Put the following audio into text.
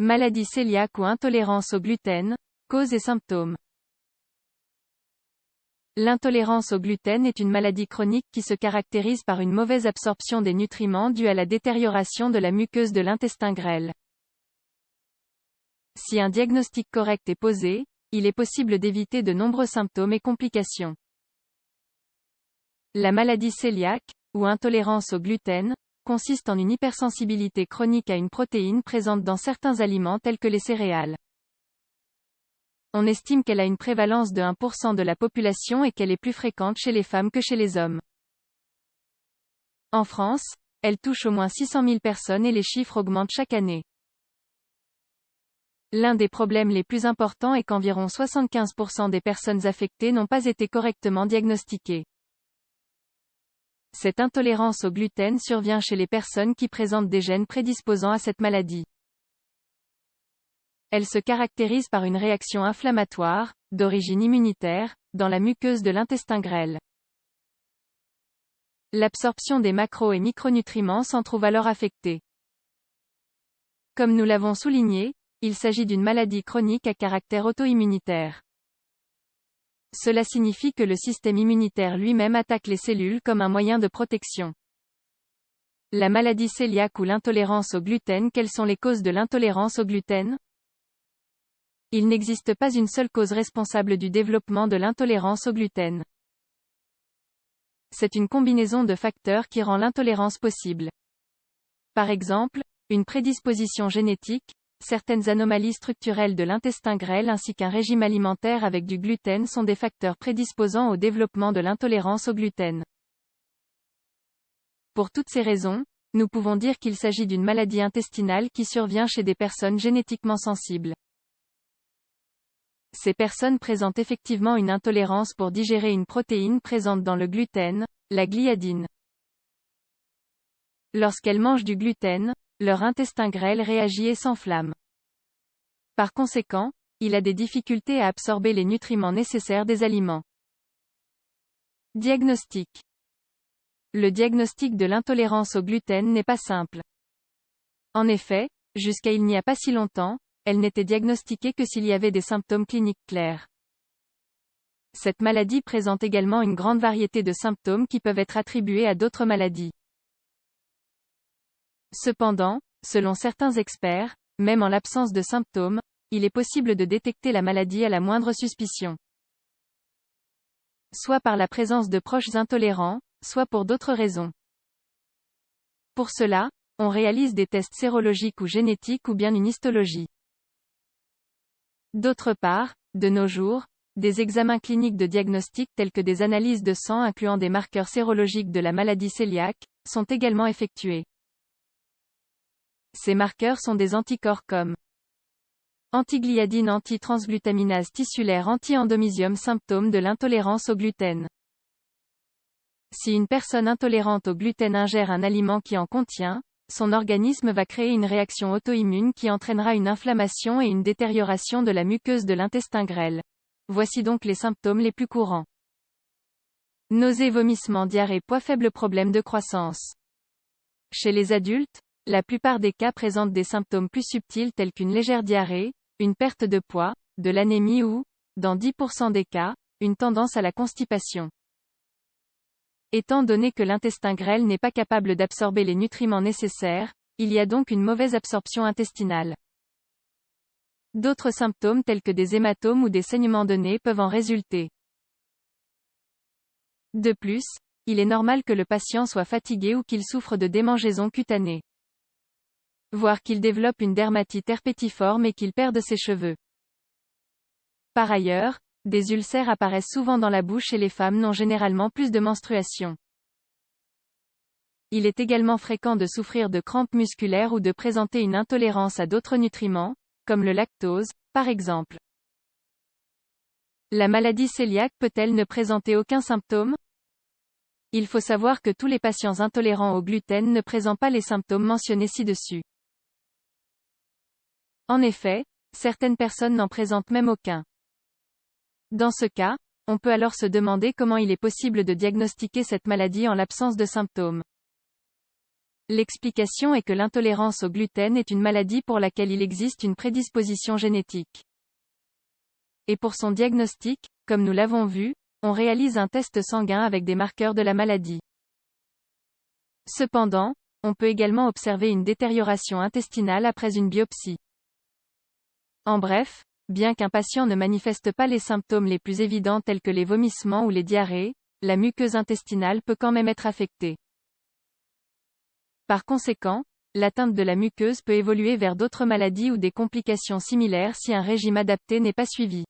Maladie cœliaque ou intolérance au gluten, cause et symptômes. L'intolérance au gluten est une maladie chronique qui se caractérise par une mauvaise absorption des nutriments due à la détérioration de la muqueuse de l'intestin grêle. Si un diagnostic correct est posé, il est possible d'éviter de nombreux symptômes et complications. La maladie cœliaque, ou intolérance au gluten, consiste en une hypersensibilité chronique à une protéine présente dans certains aliments tels que les céréales. On estime qu'elle a une prévalence de 1% de la population et qu'elle est plus fréquente chez les femmes que chez les hommes. En France, elle touche au moins 600 000 personnes et les chiffres augmentent chaque année. L'un des problèmes les plus importants est qu'environ 75% des personnes affectées n'ont pas été correctement diagnostiquées. Cette intolérance au gluten survient chez les personnes qui présentent des gènes prédisposant à cette maladie. Elle se caractérise par une réaction inflammatoire, d'origine immunitaire, dans la muqueuse de l'intestin grêle. L'absorption des macro- et micronutriments s'en trouve alors affectée. Comme nous l'avons souligné, il s'agit d'une maladie chronique à caractère auto-immunitaire. Cela signifie que le système immunitaire lui-même attaque les cellules comme un moyen de protection. La maladie cœliaque ou l'intolérance au gluten. Quelles sont les causes de l'intolérance au gluten? Il n'existe pas une seule cause responsable du développement de l'intolérance au gluten. C'est une combinaison de facteurs qui rend l'intolérance possible. Par exemple, une prédisposition génétique, certaines anomalies structurelles de l'intestin grêle ainsi qu'un régime alimentaire avec du gluten sont des facteurs prédisposant au développement de l'intolérance au gluten. Pour toutes ces raisons, nous pouvons dire qu'il s'agit d'une maladie intestinale qui survient chez des personnes génétiquement sensibles. Ces personnes présentent effectivement une intolérance pour digérer une protéine présente dans le gluten, la gliadine. Lorsqu'elles mangent du gluten, leur intestin grêle réagit et s'enflamme. Par conséquent, il a des difficultés à absorber les nutriments nécessaires des aliments. Diagnostic. Le diagnostic de l'intolérance au gluten n'est pas simple. En effet, jusqu'à il n'y a pas si longtemps, elle n'était diagnostiquée que s'il y avait des symptômes cliniques clairs. Cette maladie présente également une grande variété de symptômes qui peuvent être attribués à d'autres maladies. Cependant, selon certains experts, même en l'absence de symptômes, il est possible de détecter la maladie à la moindre suspicion. Soit par la présence de proches intolérants, soit pour d'autres raisons. Pour cela, on réalise des tests sérologiques ou génétiques ou bien une histologie. D'autre part, de nos jours, des examens cliniques de diagnostic tels que des analyses de sang incluant des marqueurs sérologiques de la maladie cœliaque, sont également effectués. Ces marqueurs sont des anticorps comme antigliadine, antitransglutaminase tissulaire, anti-endomysium. Symptômes de l'intolérance au gluten. Si une personne intolérante au gluten ingère un aliment qui en contient, son organisme va créer une réaction auto-immune qui entraînera une inflammation et une détérioration de la muqueuse de l'intestin grêle. Voici donc les symptômes les plus courants. Nausées, vomissements, diarrhée, poids faible, problème de croissance. Chez les adultes, la plupart des cas présentent des symptômes plus subtils tels qu'une légère diarrhée, une perte de poids, de l'anémie ou, dans 10% des cas, une tendance à la constipation. Étant donné que l'intestin grêle n'est pas capable d'absorber les nutriments nécessaires, il y a donc une mauvaise absorption intestinale. D'autres symptômes tels que des hématomes ou des saignements de nez peuvent en résulter. De plus, il est normal que le patient soit fatigué ou qu'il souffre de démangeaisons cutanées. Voire qu'il développe une dermatite herpétiforme et qu'il perde ses cheveux. Par ailleurs, des ulcères apparaissent souvent dans la bouche et les femmes n'ont généralement plus de menstruation. Il est également fréquent de souffrir de crampes musculaires ou de présenter une intolérance à d'autres nutriments, comme le lactose, par exemple. La maladie cœliaque peut-elle ne présenter aucun symptôme? Il faut savoir que tous les patients intolérants au gluten ne présentent pas les symptômes mentionnés ci-dessus. En effet, certaines personnes n'en présentent même aucun. Dans ce cas, on peut alors se demander comment il est possible de diagnostiquer cette maladie en l'absence de symptômes. L'explication est que l'intolérance au gluten est une maladie pour laquelle il existe une prédisposition génétique. Et pour son diagnostic, comme nous l'avons vu, on réalise un test sanguin avec des marqueurs de la maladie. Cependant, on peut également observer une détérioration intestinale après une biopsie. En bref, bien qu'un patient ne manifeste pas les symptômes les plus évidents tels que les vomissements ou les diarrhées, la muqueuse intestinale peut quand même être affectée. Par conséquent, l'atteinte de la muqueuse peut évoluer vers d'autres maladies ou des complications similaires si un régime adapté n'est pas suivi.